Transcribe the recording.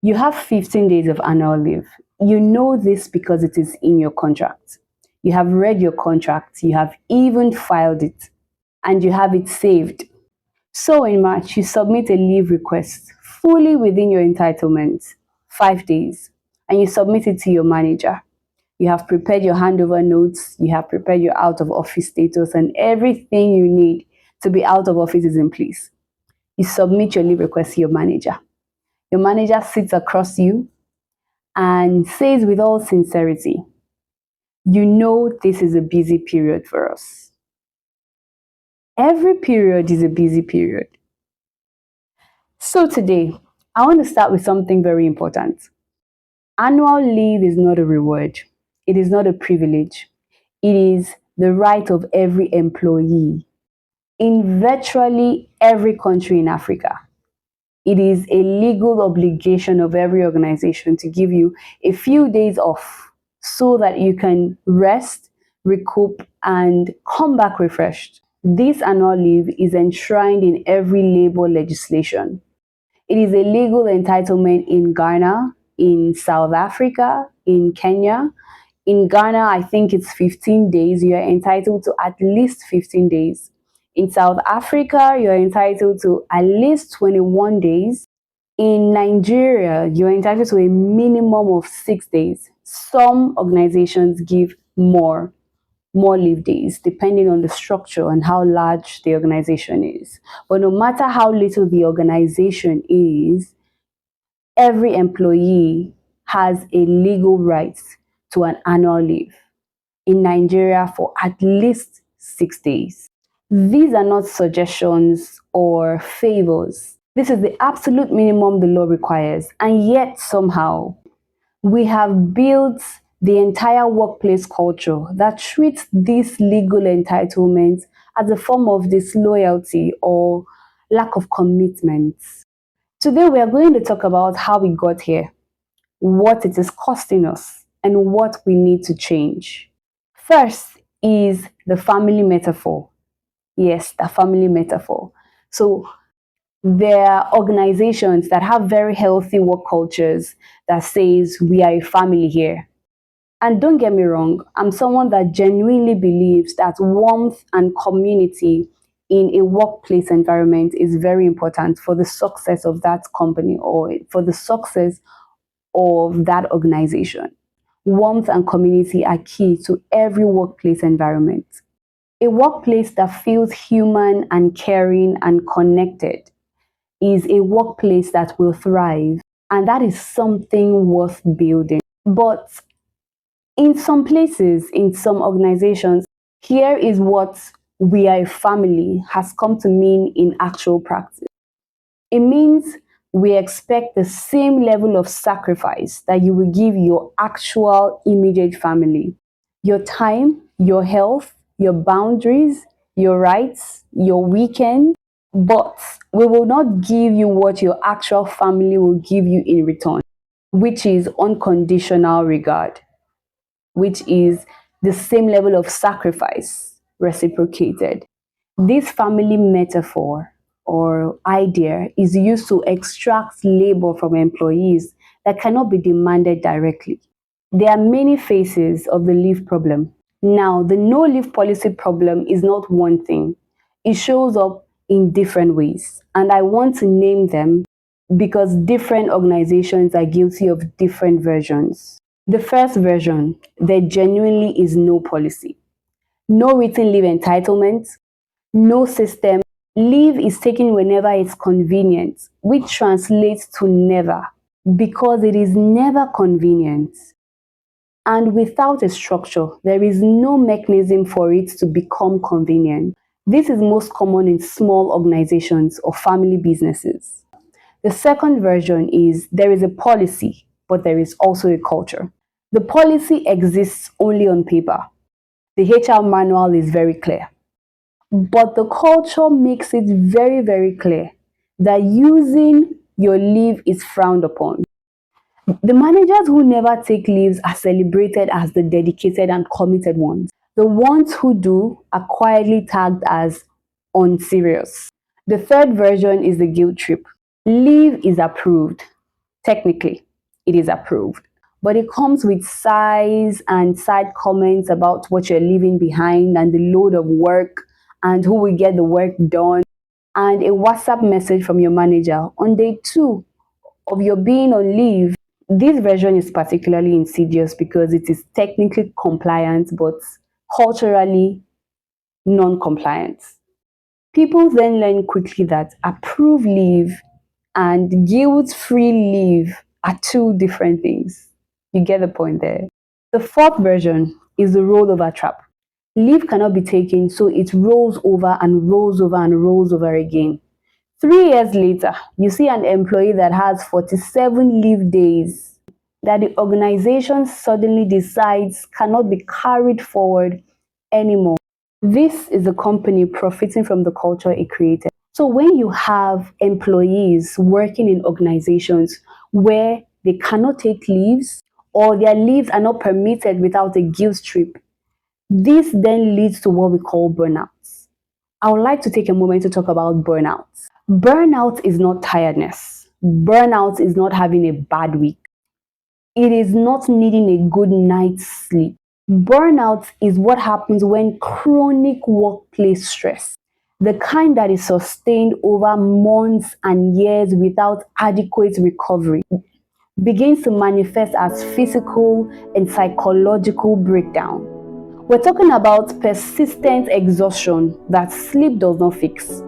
You have 15 days of annual leave. You know this because it is in your contract. You have read your contract, you have even filed it, and you have it saved. So in March, you submit a leave request fully within your entitlement, 5 days, and you submit it to your manager. You have prepared your handover notes, you have prepared your out of office status, and everything you need to be out of office is in place. You submit your leave request to your manager. Your manager sits across you and says with all sincerity, you know this is a busy period for us. Every period is a busy period. So today, I want to start with something very important. Annual leave is not a reward. It is not a privilege. It is the right of every employee in virtually every country in Africa. It is a legal obligation of every organization to give you a few days off so that you can rest, recoup, and come back refreshed. This annual leave is enshrined in every labor legislation. It is a legal entitlement in Ghana, in South Africa, in Kenya. In Ghana, I think it's 15 days. You are entitled to at least 15 days. In South Africa, you're entitled to at least 21 days. In Nigeria, you're entitled to a minimum of 6 days. Some organizations give more leave days depending on the structure and how large the organization is. But no matter how little the organization is, every employee has a legal right to an annual leave in Nigeria for at least 6 days. These are not suggestions or favors. This is the absolute minimum the law requires, and yet somehow we have built the entire workplace culture that treats these legal entitlements as a form of disloyalty or lack of commitment. Today, we are going to talk about how we got here, what it is costing us, and what we need to change. First is the family metaphor. Yes, the family metaphor. So, there are organizations that have very healthy work cultures that says we are a family here. And don't get me wrong, I'm someone that genuinely believes that warmth and community in a workplace environment is very important for the success of that company or for the success of that organization. Warmth and community are key to every workplace environment. A workplace that feels human and caring and connected is a workplace that will thrive, and that is something worth building. But in some places, in some organizations, here is what we are a family has come to mean in actual practice. It means we expect the same level of sacrifice that you will give your actual immediate family. Your time, your health, your boundaries, your rights, your weekend, but we will not give you what your actual family will give you in return, which is unconditional regard, which is the same level of sacrifice reciprocated. This family metaphor or idea is used to extract labor from employees that cannot be demanded directly. There are many faces of the leave problem. Now, the no leave policy problem is not one thing. It shows up in different ways, and I want to name them because different organizations are guilty of different versions. The first version, there genuinely is no policy, no written leave entitlement, no system. Leave is taken whenever it's convenient, which translates to never, because it is never convenient. And without a structure, there is no mechanism for it to become convenient. This is most common in small organizations or family businesses. The second version is there is a policy, but there is also a culture. The policy exists only on paper. The HR manual is very clear. But the culture makes it very, very clear that using your leave is frowned upon. The managers who never take leaves are celebrated as the dedicated and committed ones. The ones who do are quietly tagged as unserious. The third version is the guilt trip. Leave is approved, Technically, it is approved. But it comes with sighs and side comments about what you're leaving behind and the load of work and who will get the work done, and a WhatsApp message from your manager on day 2 of your being on leave. This version is particularly insidious because it is technically compliant but culturally non-compliant. People then learn quickly that approved leave and guilt-free leave are two different things. You get the point there. The fourth version is the rollover trap. Leave cannot be taken, so it rolls over and rolls over and rolls over again. 3 years later, you see an employee that has 47 leave days that the organization suddenly decides cannot be carried forward anymore. This is the company profiting from the culture it created. So when you have employees working in organizations where they cannot take leaves or their leaves are not permitted without a guilt trip, this then leads to what we call burnouts. I would like to take a moment to talk about burnout. Burnout is not tiredness. Burnout is not having a bad week. It is not needing a good night's sleep. Burnout is what happens when chronic workplace stress, the kind that is sustained over months and years without adequate recovery, begins to manifest as physical and psychological breakdown. We're talking about persistent exhaustion that sleep does not fix.